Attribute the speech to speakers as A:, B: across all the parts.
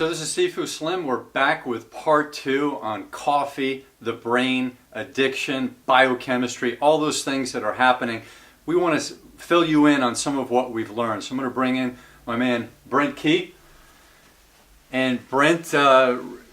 A: So this is Sifu Slim. We're back with part 2 on coffee, the brain, addiction, biochemistry, all those things that are happening. We want to fill you in on some of what we've learned. So I'm going to bring in my man Brent CMT. And Brent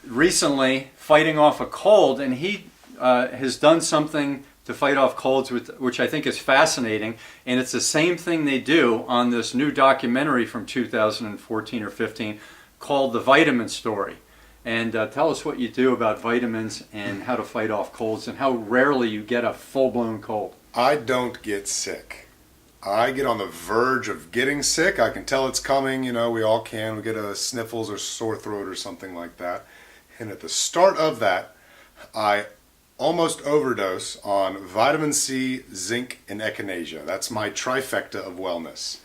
A: recently fighting off a cold, and he has done something to fight off colds, which I think is fascinating. And it's the same thing they do on this new documentary from 2014 or 15 called The Vitamin Story. And tell us what you do about vitamins and how to fight off colds and how rarely you get a full-blown cold.
B: I don't get sick. I get on the verge of getting sick. I can tell it's coming, you know, we all can. We get a sniffles or sore throat or something like that. And at the start of that, I almost overdose on vitamin C, zinc, and echinacea. That's my trifecta of wellness.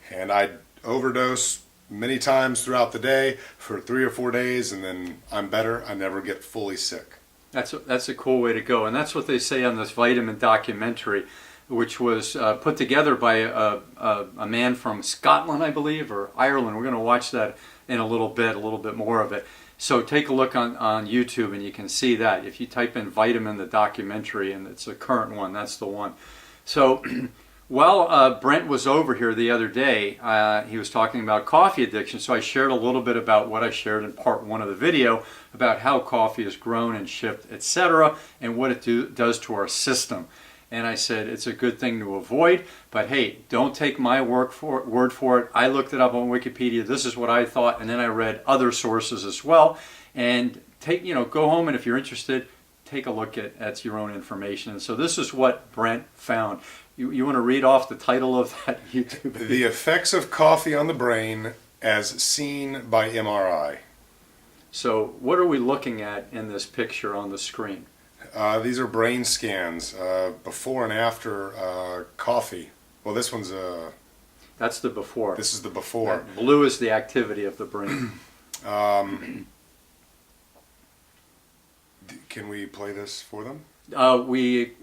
B: And I overdose many times throughout the day for 3 or 4 days, and then I'm better. I never get fully sick.
A: That's a cool way to go, and that's what they say on this vitamin documentary, which was put together by a man from Scotland, I believe, or Ireland. We're going to watch that in a little bit more of it. So take a look on YouTube and you can see that. If you type in vitamin, the documentary, and it's a current one, that's the one. So while Brent was over here the other day, he was talking about coffee addiction. So I shared a little bit about what I shared in part 1 of the video about how coffee has grown and shipped, etc., and what it does to our system. And I said it's a good thing to avoid, but hey, don't take my word for it. I looked it up on Wikipedia. This is what I thought, and then I read other sources as well. And go home, and if you're interested, take a look at your own information. And so this is what Brent found. You want to read off the title of that YouTube video?
B: The effects of coffee on the brain as seen by MRI.
A: So what are we looking at in this picture on the screen?
B: These are brain scans before and after coffee. Well, this one's
A: that's the before.
B: This is the before.
A: That blue is the activity of the brain.
B: Can we play this for them?
A: We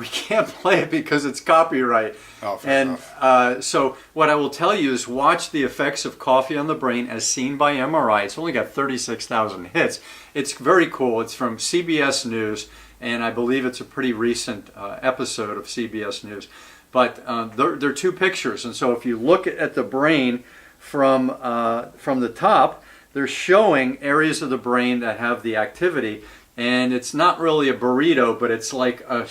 A: can't play it because it's copyright.
B: Oh, fair
A: enough. So what I will tell you is watch the effects of coffee on the brain as seen by MRI. It's only got 36,000 hits. It's very cool. It's from CBS News, and I believe it's a pretty recent episode of CBS News. But there are 2 pictures, and so if you look at the brain from the top, they're showing areas of the brain that have the activity. And it's not really a burrito, but it's like a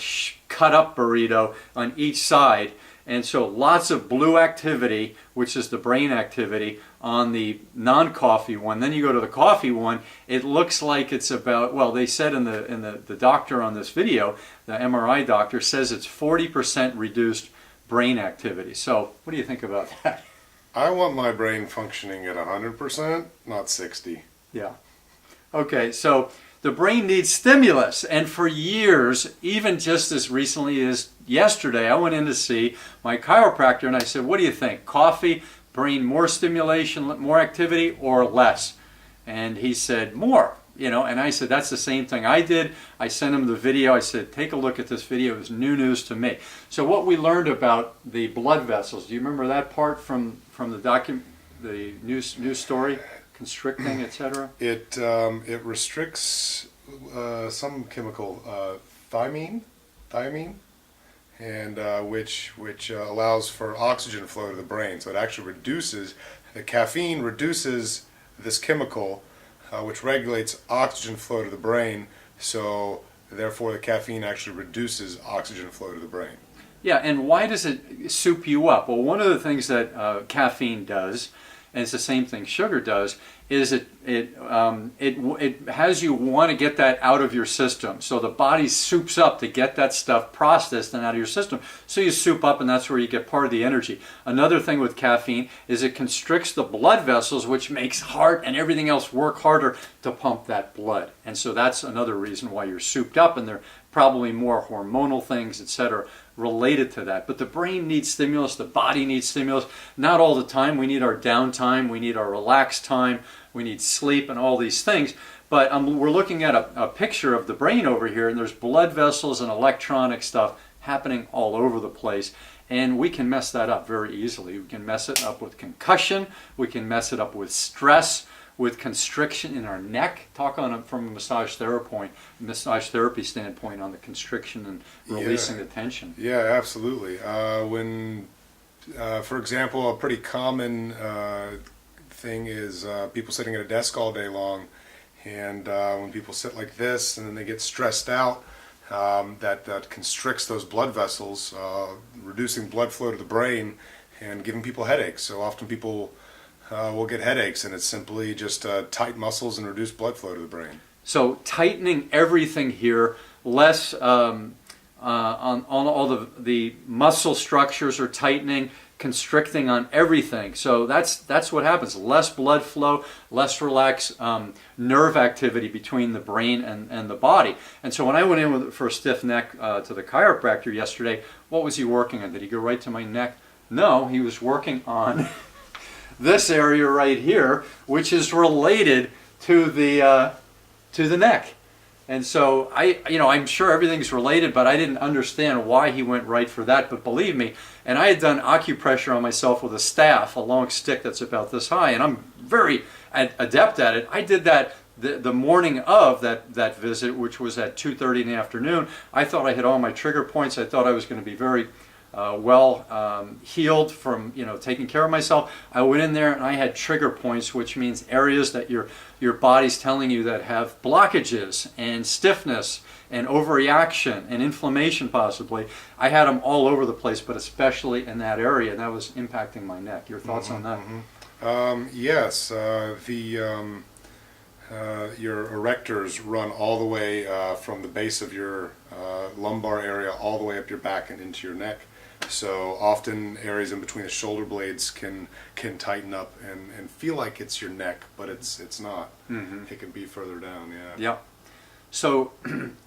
A: cut up burrito on each side. And so lots of blue activity, which is the brain activity, on the non-coffee one. Then you go to the coffee one, it looks like it's about, well, they said in the doctor on this video, the MRI doctor says it's 40% reduced brain activity. So what do you think about that?
B: I want my brain functioning at 100%, not 60.
A: Yeah. Okay, so the brain needs stimulus, and for years, even just as recently as yesterday, I went in to see my chiropractor and I said, what do you think? Coffee, brain, more stimulation, more activity, or less? And he said, more. And I said, that's the same thing I did. I sent him the video. I said, take a look at this video. It was new news to me. So what we learned about the blood vessels, do you remember that part from the news story? Constricting, etc.
B: It restricts some chemical, thiamine, and which allows for oxygen flow to the brain. So it actually reduces, the caffeine reduces this chemical, which regulates oxygen flow to the brain. So therefore, the caffeine actually reduces oxygen flow to the brain.
A: Yeah, and why does it soup you up? Well, one of the things that caffeine does, and it's the same thing sugar does, is it has you want to get that out of your system. So the body soups up to get that stuff processed and out of your system. So you soup up, and that's where you get part of the energy. Another thing with caffeine is it constricts the blood vessels, which makes heart and everything else work harder to pump that blood. And so that's another reason why you're souped up, and there are probably more hormonal things, etc., related to that. But the brain needs stimulus, the body needs stimulus. Not all the time. We need our downtime, we need our relaxed time, we need sleep and all these things. But we're looking at a picture of the brain over here, and there's blood vessels and electronic stuff happening all over the place. And we can mess that up very easily. We can mess it up with concussion, we can mess it up with stress, with constriction in our neck. Talk on from a massage therapy standpoint on the constriction and releasing the tension.
B: Yeah, absolutely. For example, a pretty common thing is people sitting at a desk all day long, and when people sit like this and then they get stressed out, that constricts those blood vessels, reducing blood flow to the brain and giving people headaches. So often people will get headaches, and it's simply just tight muscles and reduced blood flow to the brain.
A: So tightening everything here, less on all the muscle structures are tightening, constricting on everything. So that's what happens. Less blood flow, less relaxed nerve activity between the brain and the body. And so when I went in for a stiff neck to the chiropractor yesterday, what was he working on? Did he go right to my neck? No, he was working on this area right here, which is related to the neck. And so I'm sure everything's related, but I didn't understand why he went right for that. But believe me, and I had done acupressure on myself with a staff, a long stick that's about this high, and I'm very adept at it. I did that the morning of that visit, which was at 2:30 in the afternoon. I thought I hit all my trigger points. I thought I was going to be very healed from taking care of myself. I went in there and I had trigger points, which means areas that your body's telling you that have blockages and stiffness and overreaction and inflammation possibly. I had them all over the place, but especially in that area, and that was impacting my neck. Your thoughts on that?
B: Yes, your erectors run all the way from the base of your lumbar area all the way up your back and into your neck. So often areas in between the shoulder blades can tighten up and feel like it's your neck, but it's not. Mm-hmm. It can be further down. Yeah.
A: Yep. So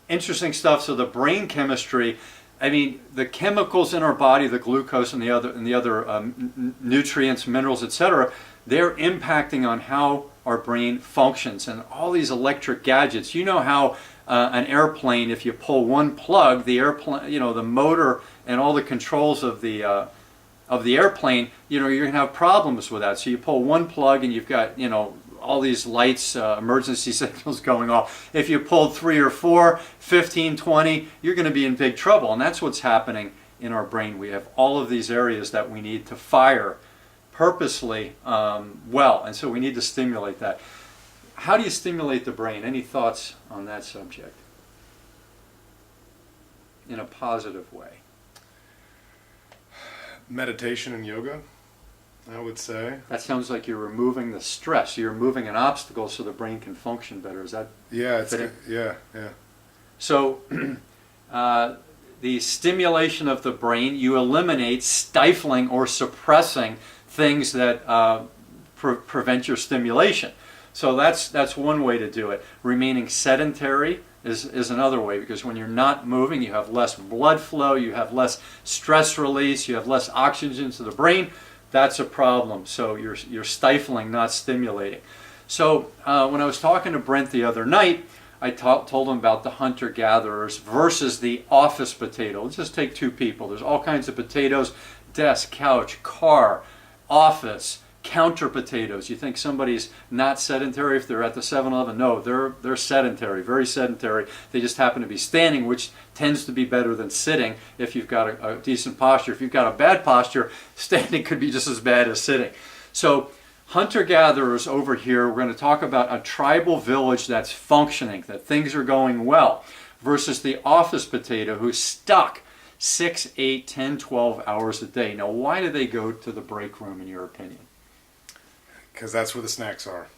A: interesting stuff. So the brain chemistry, I mean, the chemicals in our body, the glucose and the other nutrients, minerals, etc., they're impacting on how our brain functions, and all these electric gadgets. You know how an airplane, if you pull one plug, the airplane, the motor and all the controls of the airplane, you're going to have problems with that. So you pull one plug and you've got, all these lights, emergency signals going off. If you pulled 3 or 4, 15, 20, you're going to be in big trouble. And that's what's happening in our brain. We have all of these areas that we need to fire purposely well, and so we need to stimulate that. How do you stimulate the brain? Any thoughts on that subject in a positive way?
B: Meditation and yoga, I would say.
A: That sounds like you're removing the stress. You're removing an obstacle so the brain can function better. Is that fitting?
B: Yeah.
A: So the stimulation of the brain, you eliminate stifling or suppressing things that prevent your stimulation. So that's one way to do it. Remaining sedentary is another way, because when you're not moving, you have less blood flow, you have less stress release, you have lless oxygen to the brain. That's a problem. So you're stifling, not stimulating. So when I was talking to Brent the other night, I told him about the hunter-gatherers versus the office potato. Let's just take 2 people. There's all kinds of potatoes: desk, couch, car, office, counter potatoes. You think somebody's not sedentary if they're at the 7-Eleven? No, they're sedentary, very sedentary. They just happen to be standing, which tends to be better than sitting if you've got a decent posture. If you've got a bad posture, standing could be just as bad as sitting. So hunter-gatherers over here, we're going to talk about a tribal village that's functioning, that things are going well, versus the office potato who's stuck 6, 8, 10, 12 hours a day. Now, why do they go to the break room, in your opinion?
B: Because that's where the snacks are.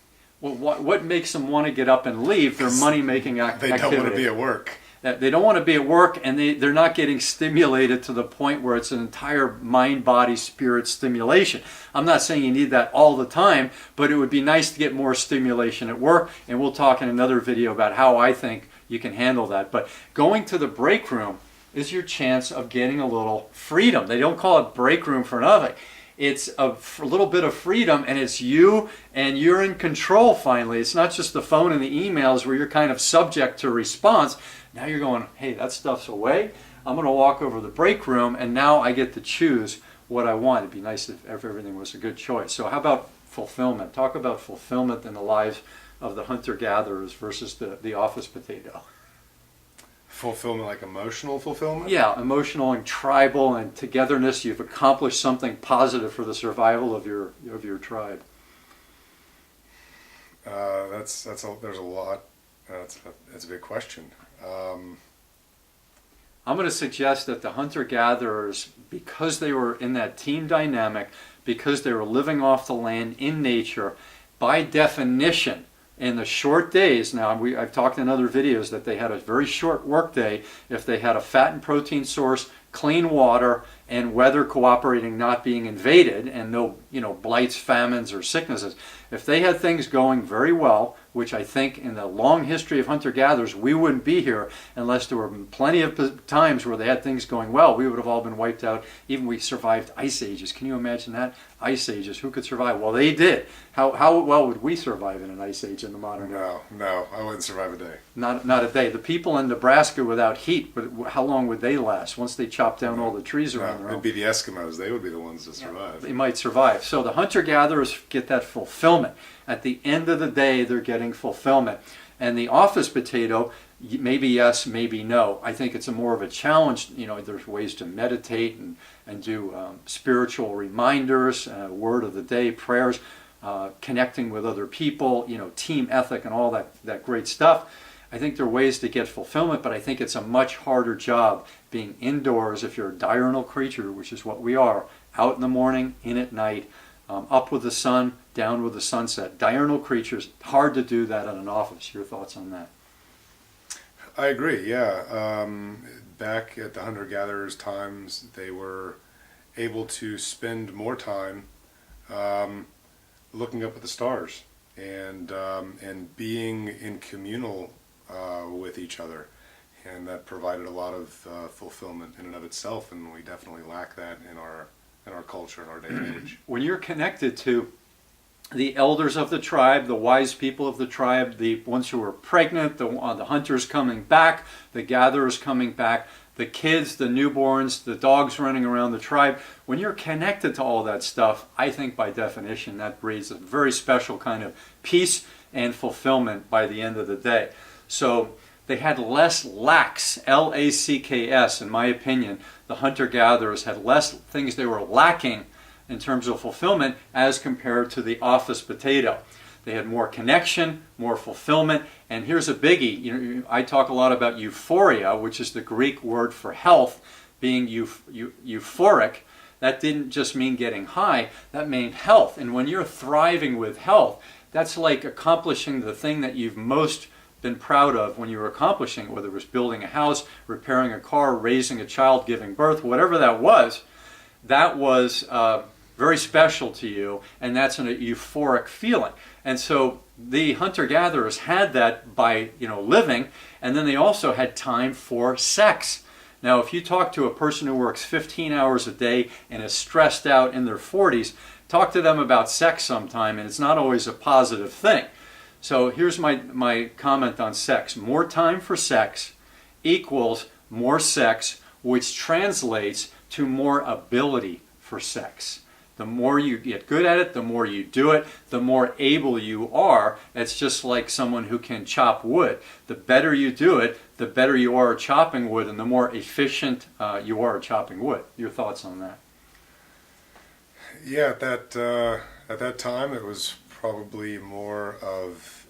A: Well, what makes them want to get up and leave their money-making activity?
B: They don't want to be at work.
A: They don't want to be at work, and they're not getting stimulated to the point where it's an entire mind, body, spirit stimulation. I'm not saying you need that all the time, but it would be nice to get more stimulation at work, and we'll talk in another video about how I think you can handle that. But going to the break room is your chance of getting a little freedom. They don't call it break room for nothing. It's a little bit of freedom, and it's you, and you're in control finally. It's not just the phone and the emails where you're kind of subject to response. Now you're going, hey, that stuff's away. I'm going to walk over to the break room, and now I get to choose what I want. It'd be nice if everything was a good choice. So how about fulfillment. Talk about fulfillment in the lives of the hunter-gatherers versus the office potato.
B: Fulfillment, like emotional fulfillment?
A: Yeah, emotional and tribal and togetherness. You've accomplished something positive for the survival of your tribe.
B: There's a lot. That's a big question.
A: I'm going to suggest that the hunter-gatherers, because they were in that team dynamic, because they were living off the land in nature, by definition, in the short days, now I've talked in other videos that they had a very short work day. If they had a fat and protein source, clean water, and weather cooperating, not being invaded, and no blights, famines, or sicknesses, if they had things going very well, which I think in the long history of hunter-gatherers, we wouldn't be here unless there were plenty of times where they had things going well. We would have all been wiped out. Even we survived ice ages. Can you imagine that? Ice ages. Who could survive? Well, they did. How well would we survive in an ice age in the modern era?
B: No, I wouldn't survive a day.
A: Not a day. The people in Nebraska without heat, how long would they last once they chopped down all the trees around their
B: It'd
A: home?
B: be the Eskimos. They would be the ones to survive.
A: They might survive. So the hunter-gatherers get that fulfillment. At the end of the day, they're getting fulfillment. And the office potato, maybe yes, maybe no. I think it's more of a challenge. There's ways to meditate and do spiritual reminders, word of the day, prayers, connecting with other people, team ethic and all that great stuff. I think there are ways to get fulfillment, but I think it's a much harder job being indoors if you're a diurnal creature, which is what we are, out in the morning, in at night, up with the sun, down with the sunset. Diurnal creatures, hard to do that in an office. Your thoughts on that?
B: I agree, yeah. Back at the hunter-gatherers' times, they were able to spend more time looking up at the stars and being in communal with each other. And that provided a lot of fulfillment in and of itself, and we definitely lack that in our culture, in our day and age.
A: When you're connected to the elders of the tribe, the wise people of the tribe, the ones who are pregnant, the hunters coming back, the gatherers coming back, the kids, the newborns, the dogs running around the tribe, when you're connected to all that stuff, I think by definition that breeds a very special kind of peace and fulfillment by the end of the day. So they had less lacks, L-A-C-K-S, in my opinion. The hunter-gatherers had less things they were lacking in terms of fulfillment as compared to the office potato. They had more connection, more fulfillment, and here's a biggie. I talk a lot about euphoria, which is the Greek word for health, being euphoric. That didn't just mean getting high, that meant health. And when you're thriving with health, that's like accomplishing the thing that you've most been proud of when you were accomplishing, whether it was building a house, repairing a car, raising a child, giving birth, whatever that was very special to you, and that's a euphoric feeling. And so the hunter-gatherers had that by living, and then they also had time for sex. Now, if you talk to a person who works 15 hours a day and is stressed out in their 40s, talk to them about sex sometime, and it's not always a positive thing. So here's my comment on sex. More time for sex equals more sex, which translates to more ability for sex. The more you get good at it, the more you do it, the more able you are. It's just like someone who can chop wood. The better you do it, the better you are at chopping wood, and the more efficient you are at chopping wood. Your thoughts on that?
B: Yeah, at that time, it was probably more of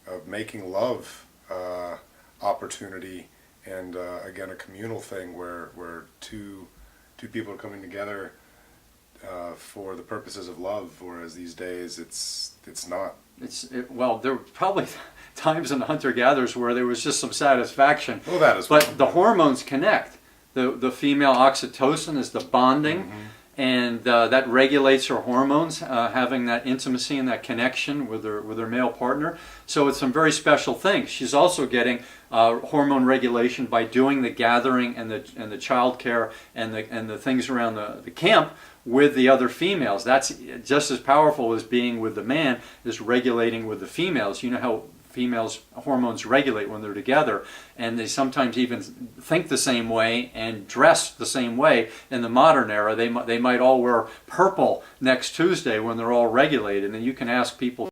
B: of making love opportunity, and again a communal thing where two people are coming together for the purposes of love, whereas these days it's not.
A: Well, there were probably times in the hunter-gatherers where there was just some satisfaction.
B: Well, that is.
A: But the hormones connect. The female oxytocin is the bonding.
B: Mm-hmm.
A: And that regulates her hormones, having that intimacy and that connection with her male partner. So it's some very special things. She's also getting hormone regulation by doing the gathering and the child care and the things around the camp with the other females. That's just as powerful as being with the man, is regulating with the females. You know how females' hormones regulate when they're together, and they sometimes even think the same way and dress the same way. In the modern era, they might all wear purple next Tuesday when they're all regulated, and you can ask people